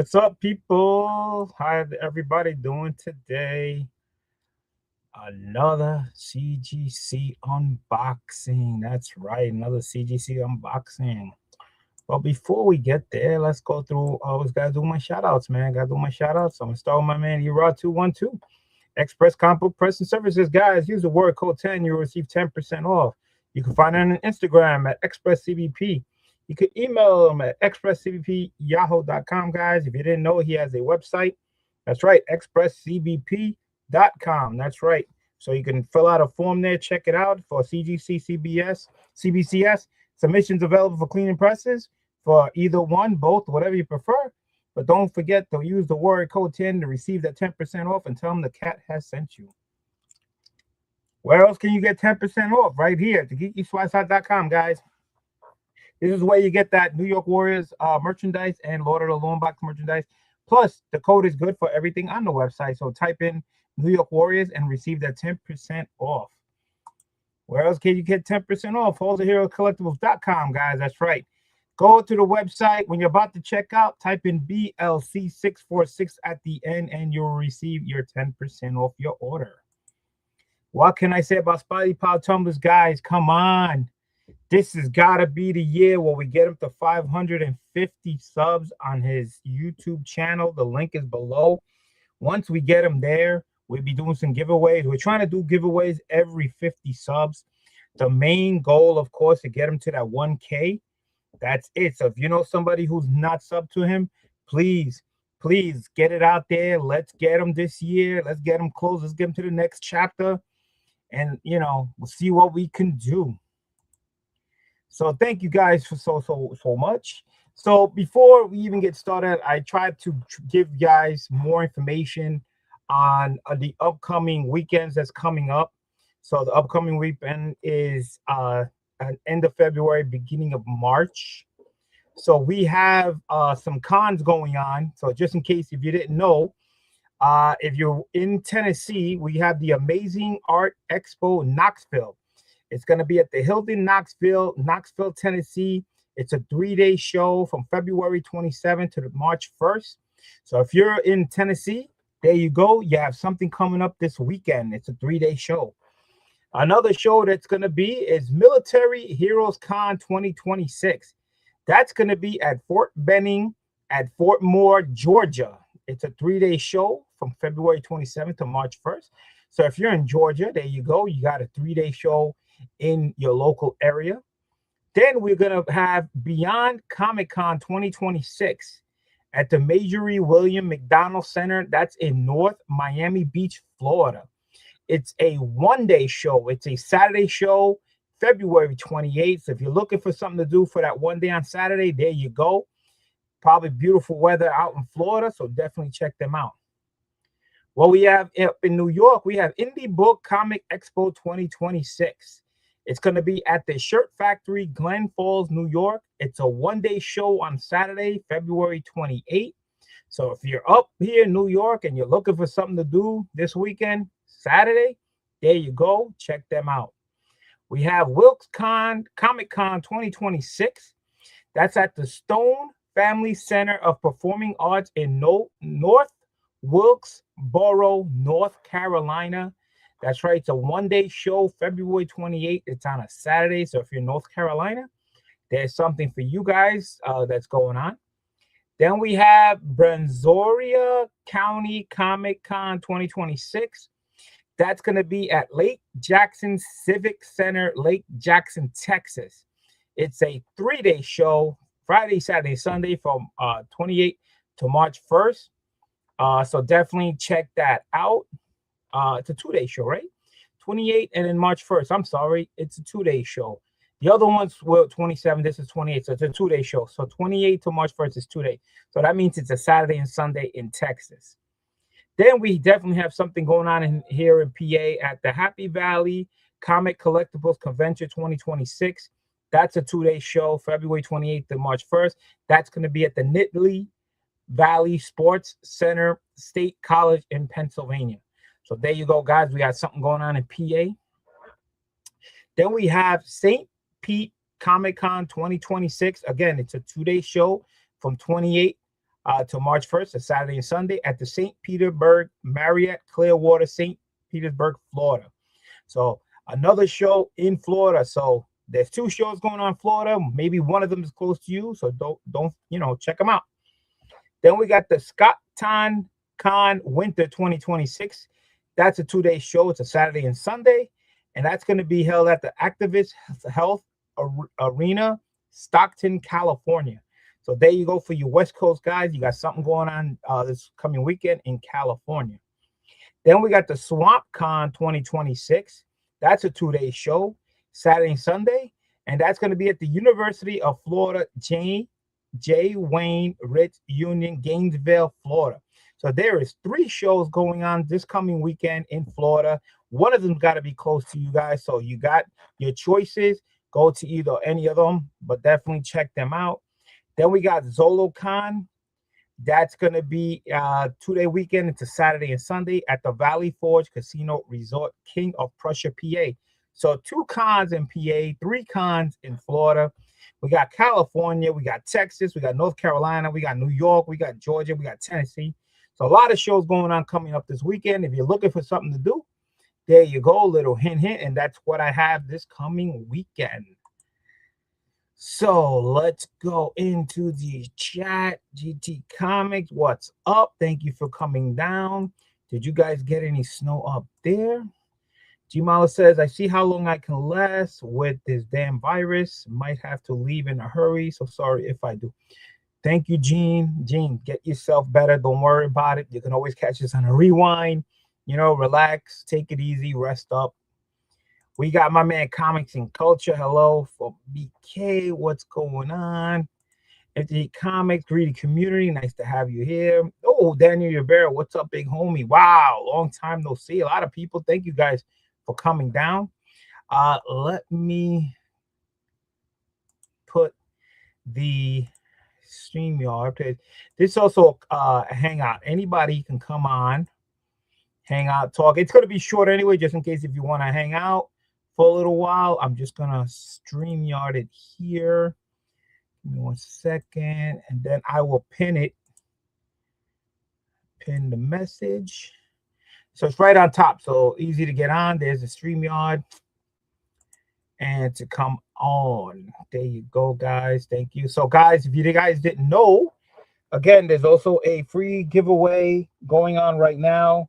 What's up, people? How everybody doing today? Another CGC unboxing. That's right, another CGC unboxing. But before we get there, let's go through. I always gotta do my shout outs, man. Gotta do my shout outs. I'm gonna start with my man Erod 212. Express Comic Book Press and Services, guys. Use the word code 10. You'll receive 10% off. You can find it on Instagram at ExpressCBP. You can email him at expresscbp@yahoo.com, guys. If you didn't know, he has a website. That's right, expresscbp.com. That's right. So you can fill out a form there, check it out for CGC, CBS, CBCS. Submissions available for cleaning presses for either one, both, whatever you prefer. But don't forget to use the word code 10 to receive that 10% off and tell them the cat has sent you. Where else can you get 10% off? Right here at thegeekyswatshot.com, guys. This is where you get that New York Warriors merchandise and Lord of the Long Box merchandise. Plus, the code is good for everything on the website. So type in New York Warriors and receive that 10% off. Where else can you get 10% off? HeroCollectibles.com, guys. That's right. Go to the website. When you're about to check out, type in BLC646 at the end, and you'll receive your 10% off your order. What can I say about Spidey Power Tumblers, guys? Come on. This has got to be the year where we get him to 550 subs on his YouTube channel. The link is below. Once we get him there, we'll be doing some giveaways. We're trying to do giveaways every 50 subs. The main goal, of course, to get him to that 1K. That's it. So if you know somebody who's not sub to him, please get it out there. Let's get him this year. Let's get him close. Let's get him to the next chapter. And, you know, we'll see what we can do. So thank you guys for so much. So before we even get started, I tried to give you guys more information on the upcoming weekends that's coming up. So the upcoming weekend is at end of February, beginning of March. So we have some cons going on. So just in case if you didn't know, if you're in Tennessee, we have the Amazing Art Expo Knoxville. It's going to be at the Hilton Knoxville, Tennessee. It's a 3-day show from February 27th to March 1st. So if you're in Tennessee, there you go. You have something coming up this weekend. It's a 3-day show. Another show that's going to be is Military Heroes Con 2026. That's going to be at Fort Benning at Fort Moore, Georgia. It's a 3-day show from February 27th to March 1st. So if you're in Georgia, there you go. You got a 3-day show in your local area. Then we're going to have Beyond Comic Con 2026 at the Marjorie William McDonald Center. That's in North Miami Beach, Florida. It's a 1-day show. It's a Saturday show, February 28th. So if you're looking for something to do for that 1 day on Saturday, there you go. Probably beautiful weather out in Florida, so definitely check them out. Well, we have up in New York, we have Indie Book Comic Expo 2026. It's going to be at the Shirt Factory, Glen Falls, New York. It's a 1-day show on Saturday, February 28th. So if you're up here in New York and you're looking for something to do this weekend, Saturday, there you go. Check them out. We have Wilkes Comic Con 2026. That's at the Stone Family Center of Performing Arts in North Wilkesboro, North Carolina. That's right. It's a 1-day show, February 28th. It's on a Saturday. So if you're in North Carolina, there's something for you guys that's going on. Then we have Brazoria County Comic Con 2026. That's going to be at Lake Jackson Civic Center, Lake Jackson, Texas. It's a 3-day show, Friday, Saturday, Sunday from 28th to March 1st. So definitely check that out. It's a 2-day show, right? 28 and then March 1st. I'm sorry. It's a 2-day show. The other ones were 27. This is 28. So it's a 2-day show. So 28 to March 1st is 2 days. So that means it's a Saturday and Sunday in Texas. Then we definitely have something going on here in PA at the Happy Valley Comic Collectibles Convention 2026. That's a 2-day show, February 28th to March 1st. That's going to be at the Nittany Valley Sports Center State College in Pennsylvania. So there you go, guys. We got something going on in PA. Then we have St. Pete Comic Con 2026. Again, it's a 2-day show from 28 to March 1st, a Saturday and Sunday, at the St. Petersburg Marriott Clearwater, St. Petersburg, Florida. So another show in Florida. So there's 2 shows going on in Florida. Maybe one of them is close to you. So don't check them out. Then we got the Scott Con Winter 2026. That's a 2-day show. It's a Saturday and Sunday. And that's going to be held at the Activist Health Arena, Stockton, California. So there you go for your West Coast guys. You got something going on this coming weekend in California. Then we got the Swamp Con 2026. That's a 2-day show, Saturday and Sunday. And that's going to be at the University of Florida, J. Wayne Rich Union, Gainesville, Florida. So there is 3 shows going on this coming weekend in Florida. One of them's got to be close to you guys. So you got your choices. Go to either any of them, but definitely check them out. Then we got ZoloCon. That's going to be a 2-day weekend. It's a Saturday and Sunday at the Valley Forge Casino Resort, King of Prussia, PA. So 2 cons in PA, 3 cons in Florida. We got California, we got Texas, we got North Carolina, we got New York, we got Georgia, we got Tennessee. So a lot of shows going on coming up this weekend. If you're looking for something to do, there you go, little hint, and that's what I have this coming weekend. So let's go into the chat. GT Comics, what's up? Thank you for coming down. Did you guys get any snow up there? Gmala says, I see how long I can last with this damn virus. Might have to leave in a hurry. So sorry if I do. Thank you, Gene. Gene, get yourself better. Don't worry about it. You can always catch this on a rewind. Relax, take it easy, rest up. We got my man Comics and Culture. Hello for BK. What's going on? FG Comics, greedy community. Nice to have you here. Oh, Daniel Rivera. What's up, big homie? Wow, long time no see. A lot of people. Thank you guys for coming down. Let me put the StreamYard page. This is also a hangout. Anybody can come on, hang out, talk. It's going to be short anyway, just in case if you want to hang out for a little while. I'm just going to StreamYard it here. Give me 1 second, and then I will pin it. Pin the message. So it's right on top, so easy to get on. There's the StreamYard. And to come on. There you go, guys. Thank you. So, guys, if you guys didn't know, again, there's also a free giveaway going on right now.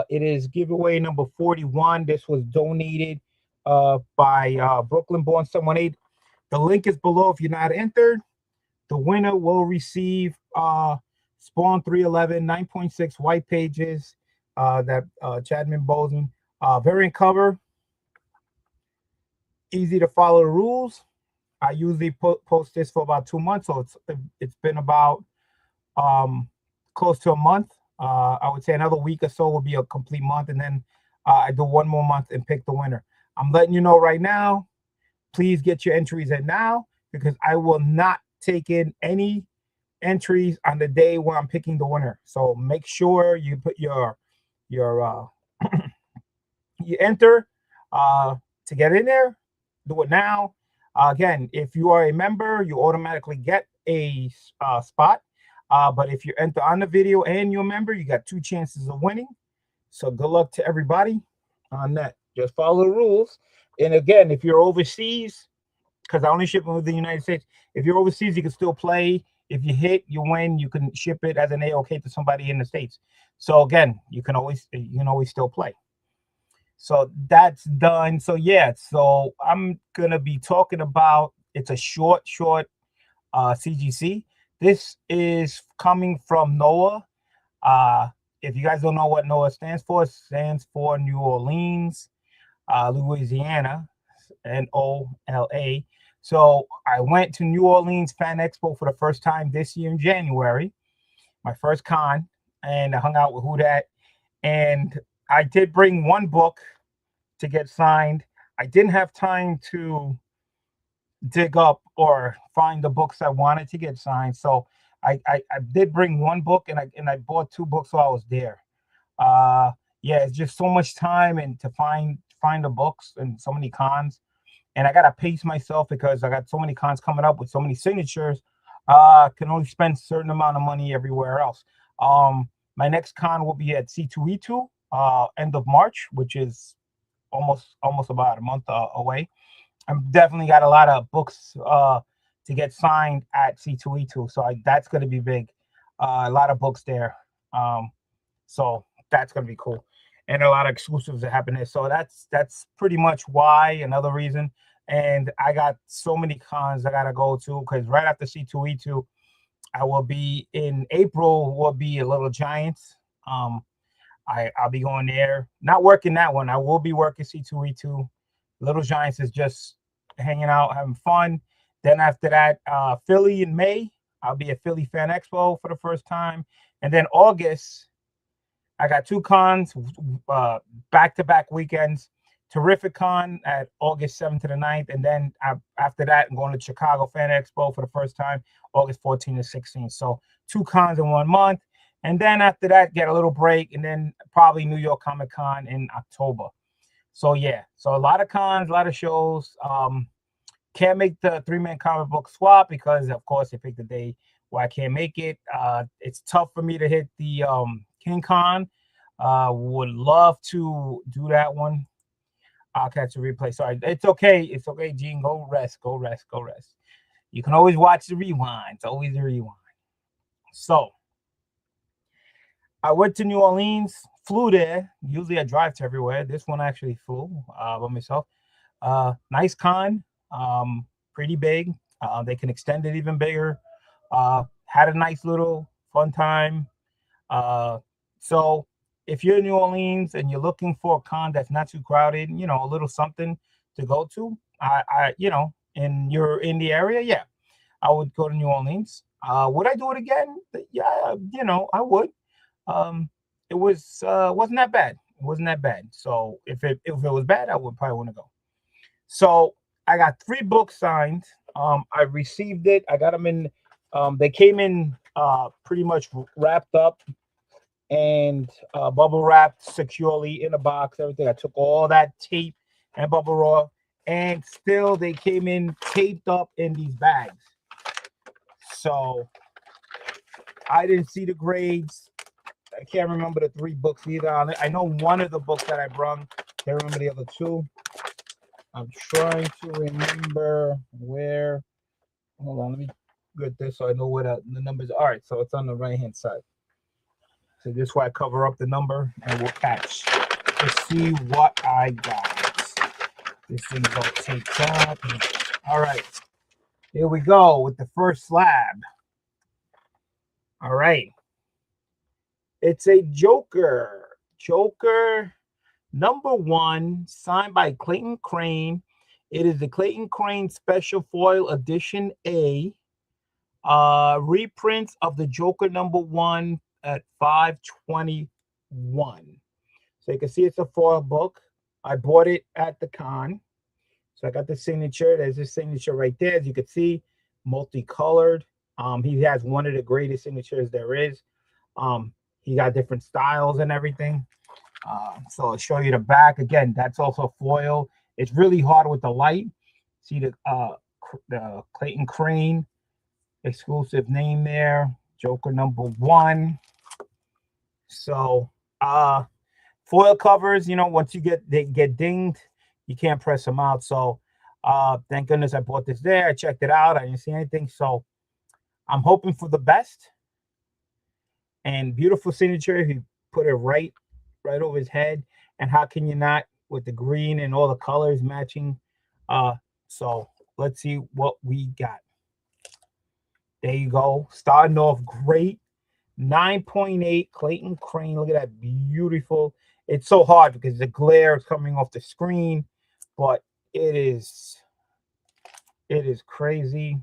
It is giveaway number 41. This was donated by Brooklyn-born 718. The link is below if you're not entered. The winner will receive Spawn 311, 9.6 white pages, that Chadman Boseman variant cover. Easy to follow the rules. I usually post this for about 2 months, so it's been about close to a month. I would say another week or so will be a complete month, and then I do 1 more month and pick the winner. I'm letting you know right now. Please get your entries in now, because I will not take in any entries on the day where I'm picking the winner. So make sure you put your you enter to get in there. Do it now. Again, if you are a member, you automatically get a spot. But if you enter on the video and you're a member, you got 2 chances of winning. So good luck to everybody on that. Just follow the rules. And again, if you're overseas, because I only ship with the United States, if you're overseas, you can still play. If you hit, you win. You can ship it as an AOK to somebody in the States. So again, you can always still play. So that's done. So yeah, so I'm gonna be talking about, it's a short CGC. This is coming from NOAA. If you guys don't know what NOAA stands for, it stands for New Orleans, Louisiana, NOLA. So I went to New Orleans Fan Expo for the first time this year in January, my first con, and I hung out with Who Dat. And I did bring 1 book to get signed. I didn't have time to dig up or find the books I wanted to get signed. So I did bring 1 book, and I bought 2 books while I was there. Yeah, it's just so much time and to find the books and so many cons. And I gotta pace myself because I got so many cons coming up with so many signatures. can only spend a certain amount of money everywhere else. My next con will be at C2E2, end of March, which is almost about a month away. I've definitely got a lot of books to get signed at C2E2, so that's going to be big. A lot of books there, so that's going to be cool, and a lot of exclusives that happen there. So that's pretty much why. Another reason, and I got so many cons I gotta go to because right after C2E2, I will be in April. Will be a Little Giants. I'll be going there. Not working that one. I will be working C2E2. Little Giants is just hanging out, having fun. Then after that, Philly in May. I'll be at Philly Fan Expo for the first time. And then August, I got two cons, back-to-back weekends. Terrific Con at August 7th to the 9th. And then after that, I'm going to Chicago Fan Expo for the first time, August 14th to 16th. So 2 cons in 1 month. And then after that, get a little break. And then probably New York Comic Con in October. So, yeah. So a lot of cons, a lot of shows. Can't make the 3-man comic book swap because, of course, they picked the day where I can't make it. It's tough for me to hit the King Con. Would love to do that one. I'll catch a replay. Sorry, it's okay. It's okay, Gene. Go rest. Go rest. Go rest. You can always watch the rewind. It's always a rewind. So I went to New Orleans, flew there. Usually I drive to everywhere. This one actually flew by myself. Nice con. Pretty big. They can extend it even bigger. Had a nice little fun time. So if you're in New Orleans and you're looking for a con that's not too crowded, you know, a little something to go to, and you're in the area, yeah, I would go to New Orleans. Would I do it again? Yeah, I would. It wasn't that bad. It wasn't that bad. So if it was bad, I would probably want to go. So I got 3 books signed. I received it. I got them in. They came in pretty much wrapped up and bubble wrapped securely in a box. Everything. I took all that tape and bubble wrap, and still they came in taped up in these bags. So I didn't see the grades. I can't remember the 3 books either. I know one of the books that I brought. Can't remember the other 2. I'm trying to remember where. Hold on, let me get this so I know where the numbers are. All right, so it's on the right-hand side. So this way I cover up the number and we'll catch to see what I got. This thing's all taped up. All right, here we go with the first slab. All right. It's a Joker. Joker #1, signed by Clayton Crane. It is the Clayton Crane Special Foil Edition A. Reprints of the Joker #1 at 5/21. So you can see it's a foil book. I bought it at the con. So I got the signature. There's his signature right there. As you can see, multicolored. He has one of the greatest signatures there is. He got different styles and everything. So I'll show you the back. Again, that's also foil. It's really hard with the light. See the Clayton Crane exclusive name there. Joker #1. So foil covers, once they get dinged, you can't press them out. So thank goodness I bought this there. I checked it out. I didn't see anything. So I'm hoping for the best. And beautiful signature. He put it right over his head. And how can you not, with the green and all the colors matching? So let's see what we got. There you go. Starting off great. 9.8 Clayton Crane. Look at that. Beautiful. It's so hard because the glare is coming off the screen, but it is crazy.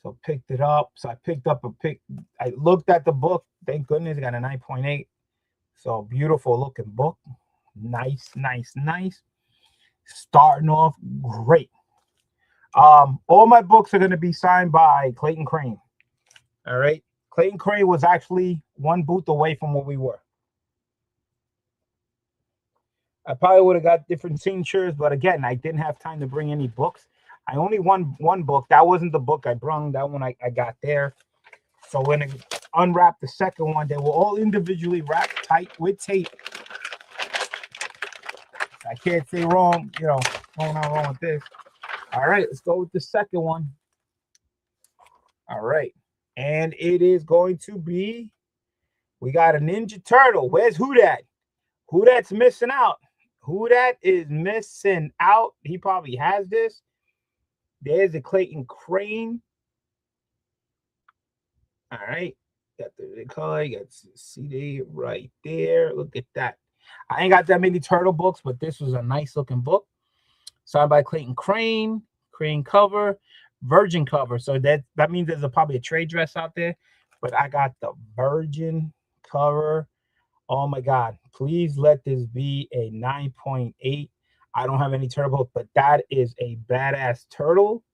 So picked it up. So I I looked at the book. Thank goodness I got a 9.8. So beautiful looking book. Nice. Starting off great. All my books are going to be signed by Clayton Crane. All right. Clayton Crane was actually 1 booth away from where we were. I probably would have got different signatures, but again, I didn't have time to bring any books. I only won one book. That wasn't the book I brung. That one I got there. So when I unwrap the second one, they were all individually wrapped tight with tape. I can't say wrong, you know, going on wrong with this. All right, let's go with the second one. All right. And it is going to be, we got a Ninja Turtle. Where's Who Dat? Who That's missing out? Who Dat is missing out? He probably has this. There's a Clayton Crane. All right. Got the color. You got CD right there. Look at that. I ain't got that many turtle books, but this was a nice looking book. Signed by Clayton Crane. Crane cover. Virgin cover. So that means there's probably a trade dress out there. But I got the Virgin cover. Oh my God. Please let this be a 9.8. I don't have any turtle book, but that is a badass turtle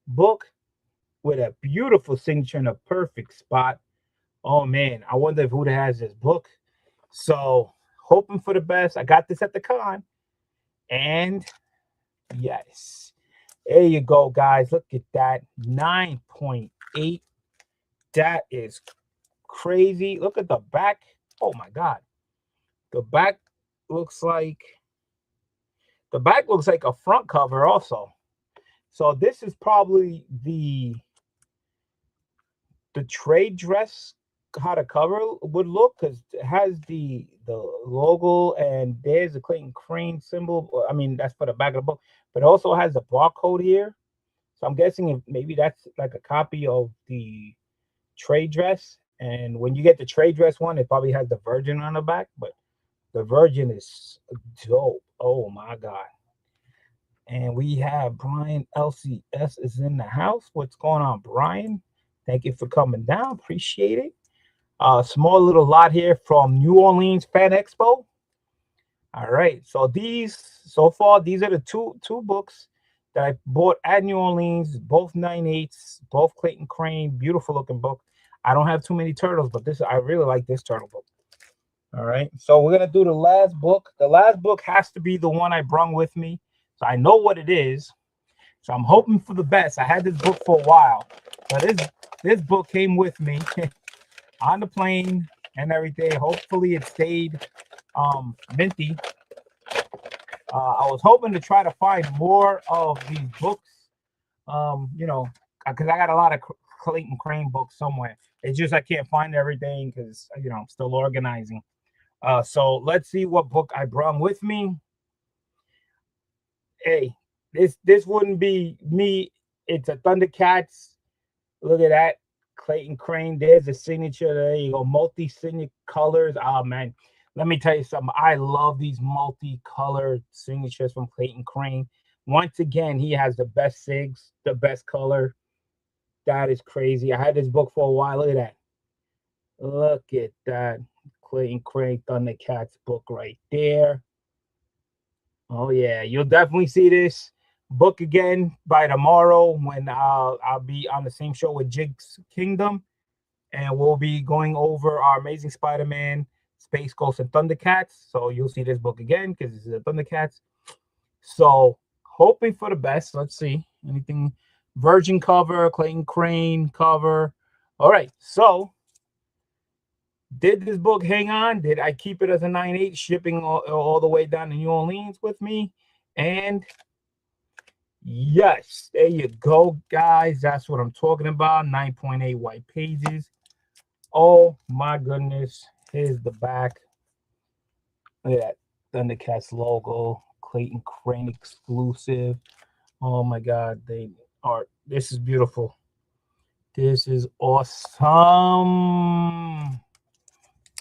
book with a beautiful signature in a perfect spot. Oh man, I wonder if who has this book. So hoping for the best. I got this at the con. And yes, there you go, guys. Look at that. 9.8. That is crazy. Look at the back. Oh my God. The back looks like a front cover also. So this is probably the trade dress, how the cover would look, because it has the logo and there's a Clayton Crane symbol. I mean, that's for the back of the book, but it also has the barcode here. So I'm guessing if maybe that's like a copy of the trade dress. And when you get the trade dress one, it probably has the Virgin on the back, but the Virgin is dope. Oh my God. And we have Brian LCS is in the house. What's going on, Brian? Thank you for coming down. Appreciate it. Small little lot here from New Orleans Fan Expo. All right. So so far, these are the two books that I bought at New Orleans. Both 9/8s, both Clayton Crane. Beautiful looking book. I don't have too many turtles, but I really like this turtle book. All right. So we're going to do the last book. The last book has to be the one I brung with me. So I know what it is. So I'm hoping for the best. I had this book for a while. But this book came with me on the plane and everything. Hopefully it stayed minty. I was hoping to try to find more of these books, you know, because I got a lot of Clayton Crane books somewhere. It's just I can't find everything because, you know, I'm still organizing. So let's see what book I brought with me. Hey, this wouldn't be me. It's a Thundercats. Look at that. Clayton Crane. There's a signature. There you go. Multi-signature colors. Oh, man. Let me tell you something. I love these multi-colored signatures from Clayton Crane. Once again, he has the best sigs, the best color. That is crazy. I had this book for a while. Look at that. Look at that. Clayton Crane Thundercats book right there. Oh, yeah. You'll definitely see this book again by tomorrow when I'll be on the same show with Jig's Kingdom, and we'll be going over our Amazing Spider-Man, Space Ghost, and Thundercats. So you'll see this book again because this is the Thundercats. So hoping for the best. Let's see anything. Virgin cover, Clayton Crane cover. All right. So did this book hang on? Did I keep it as a 9/8 shipping all the way down to New Orleans with me? And yes, there you go, guys. That's what I'm talking about. 9.8 white pages. Oh my goodness. Here's the back. Look at that Thundercats logo. Clayton Crane exclusive. Oh my God. This is beautiful. This is awesome.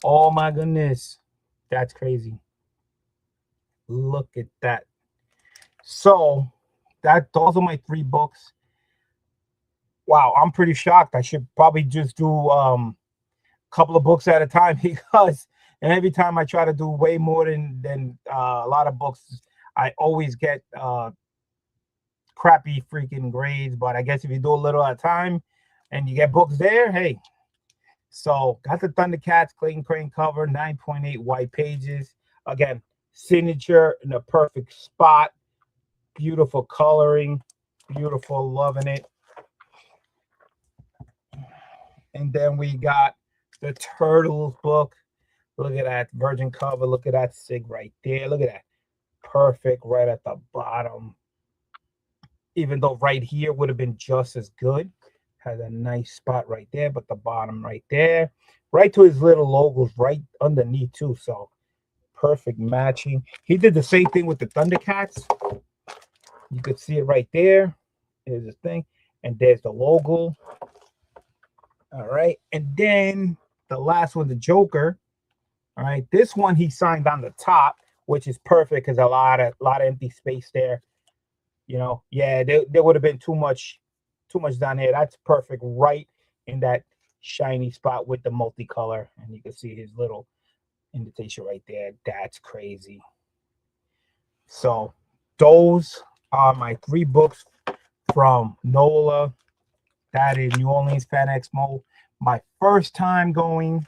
Oh my goodness. That's crazy. Look at that. So those are my 3 books. Wow, I'm pretty shocked. I should probably just do a couple of books at a time because every time I try to do way more than a lot of books, I always get crappy freaking grades. But I guess if you do a little at a time and you get books there, hey. So got the Thundercats Clayton Crane cover, 9.8 white pages. Again, signature in a perfect spot. Beautiful coloring. Beautiful, loving it. And then we got the Turtles book. Look at that virgin cover. Look at that sig right there. Look at that. Perfect right at the bottom. Even though right here would have been just as good. Has a nice spot right there, but the bottom right there. Right to his little logos right underneath too. So perfect matching. He did the same thing with the Thundercats. You could see it right there. Here's the thing. And there's the logo. All right. And then the last one, the Joker. All right. This one he signed on the top, which is perfect because a lot of empty space there. You know, yeah, there would have been too much down here. That's perfect right in that shiny spot with the multicolor. And you can see his little indentation right there. That's crazy. So those are my 3 books from NOLA. That is New Orleans Fan Expo. My first time going.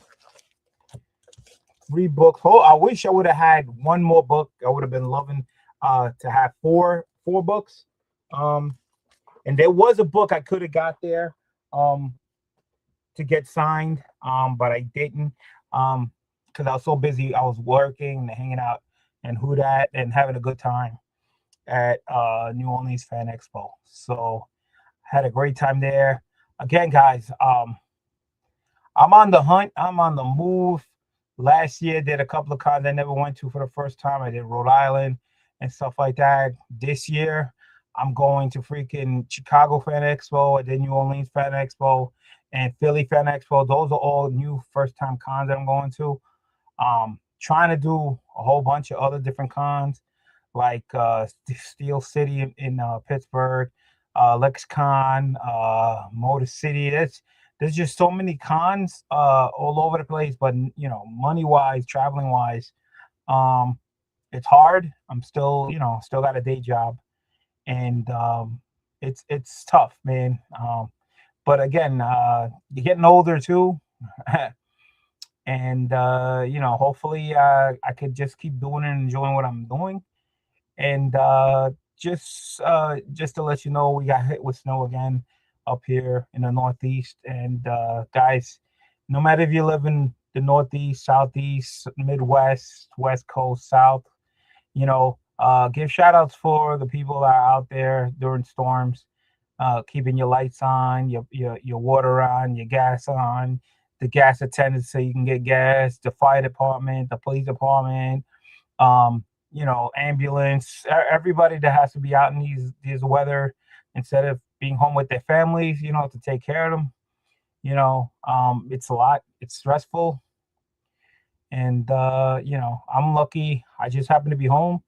3 books. Oh, I wish I would have had one more book. I would have been loving to have four books. And there was a book I could have got there to get signed, but I didn't because I was so busy. I was working and hanging out and who that and having a good time at New Orleans Fan Expo. So had a great time there. Again, guys, I'm on the hunt. I'm on the move. Last year, did a couple of cons I never went to for the first time. I did Rhode Island and stuff like that. This year, I'm going to freaking Chicago Fan Expo. I did New Orleans Fan Expo and Philly Fan Expo. Those are all new first-time cons that I'm going to. Trying to do a whole bunch of other different cons, like Steel City in Pittsburgh, LexCon, Motor City. There's just so many cons all over the place, but you know, money-wise, traveling-wise, it's hard. I'm still, you know, still got a day job, and it's tough, man. But again, you're getting older too, and you know, hopefully, I could just keep doing it and enjoying what I'm doing, and just to let you know, we got hit with snow again up here in the Northeast. And guys, no matter if you live in the Northeast, Southeast, Midwest, West Coast, South, you know, give shout outs for the people that are out there during storms, keeping your lights on, your water on, your gas on, the gas attendants so you can get gas, the fire department, the police department, you know, ambulance, everybody that has to be out in these weather instead of being home with their families, you know, to take care of them. You know, it's a lot. It's stressful. And, you know, I'm lucky. I just happen to be home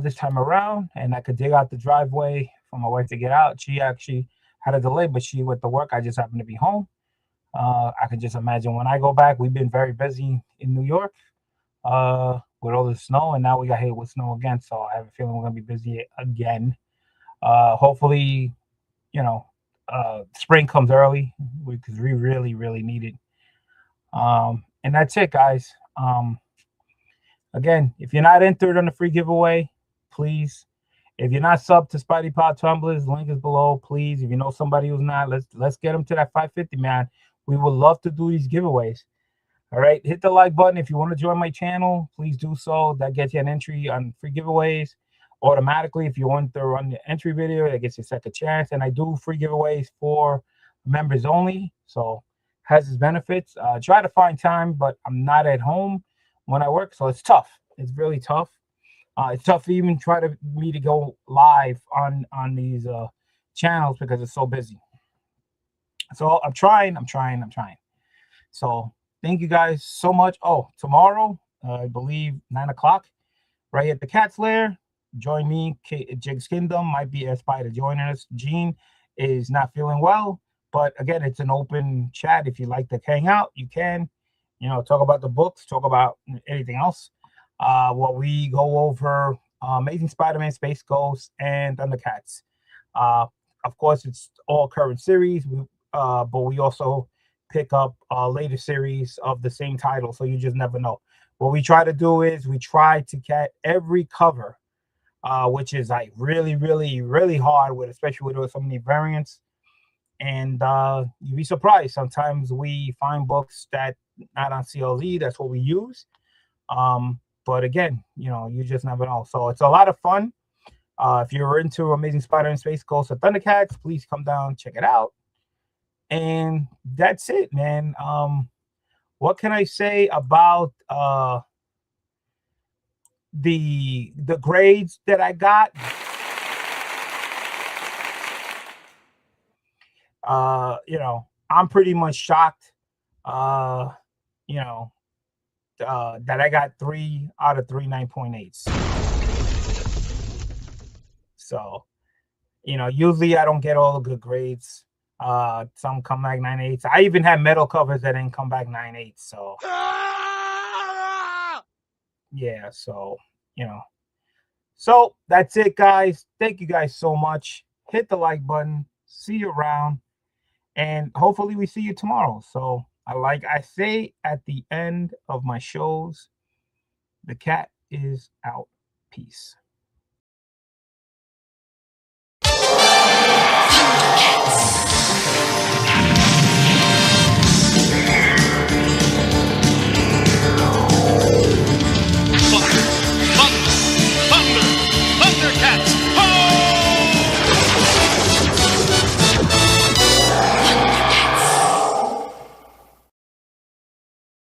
this time around, and I could dig out the driveway for my wife to get out. She actually had a delay, but she went to work. I just happened to be home. I can just imagine when I go back, we've been very busy in New York with all the snow, and now we got hit with snow again. So I have a feeling we're going to be busy again. Hopefully, you know, spring comes early because we really, really need it. And that's it, guys. Again, if you're not entered on the free giveaway, please. If you're not subbed to Spidey Pod Tumblers, link is below. Please, if you know somebody who's not, let's get them to that 550, man. We would love to do these giveaways. All right, hit the like button if you want to join my channel. Please do so. That gets you an entry on free giveaways automatically. If you want to run the entry video, that gets you a second chance. And I do free giveaways for members only, so has its benefits. Try to find time, but I'm not at home when I work, so it's tough. It's really tough. It's tough to even try to me to go live on these channels because it's so busy. So I'm trying. So thank you guys so much. Oh, tomorrow, I believe 9 o'clock, right at the Cat's Lair. Join me. Jig's Kingdom might be a spider joining us. Gene is not feeling well, but again, it's an open chat. If you like to hang out, you can. You know, talk about the books, talk about anything else. What we go over Amazing Spider-Man, Space Ghost, and Thundercats. Of course, it's all current series, but we also pick up a later series of the same title, so you just never know. What we try to do is we try to get every cover which is like really, really, really hard with, especially with so many variants. And you'd be surprised. Sometimes we find books that not on CLZ. That's what we use. But again, you know, you just never know. So it's a lot of fun. If you're into Amazing Spider-Man Space Ghost or Thundercats, please come down, check it out. And that's it, man. What can I say about the grades that I got? You know, I'm pretty much shocked. You know, that I got 3 out of 3 9.8s. So, you know, usually I don't get all the good grades. Some come back 9.8s. I even had metal covers that didn't come back 9.8s. So, yeah. So, you know, so that's it, guys. Thank you guys so much. Hit the like button. See you around, and hopefully we see you tomorrow. So, like I say at the end of my shows, the cat is out. Peace.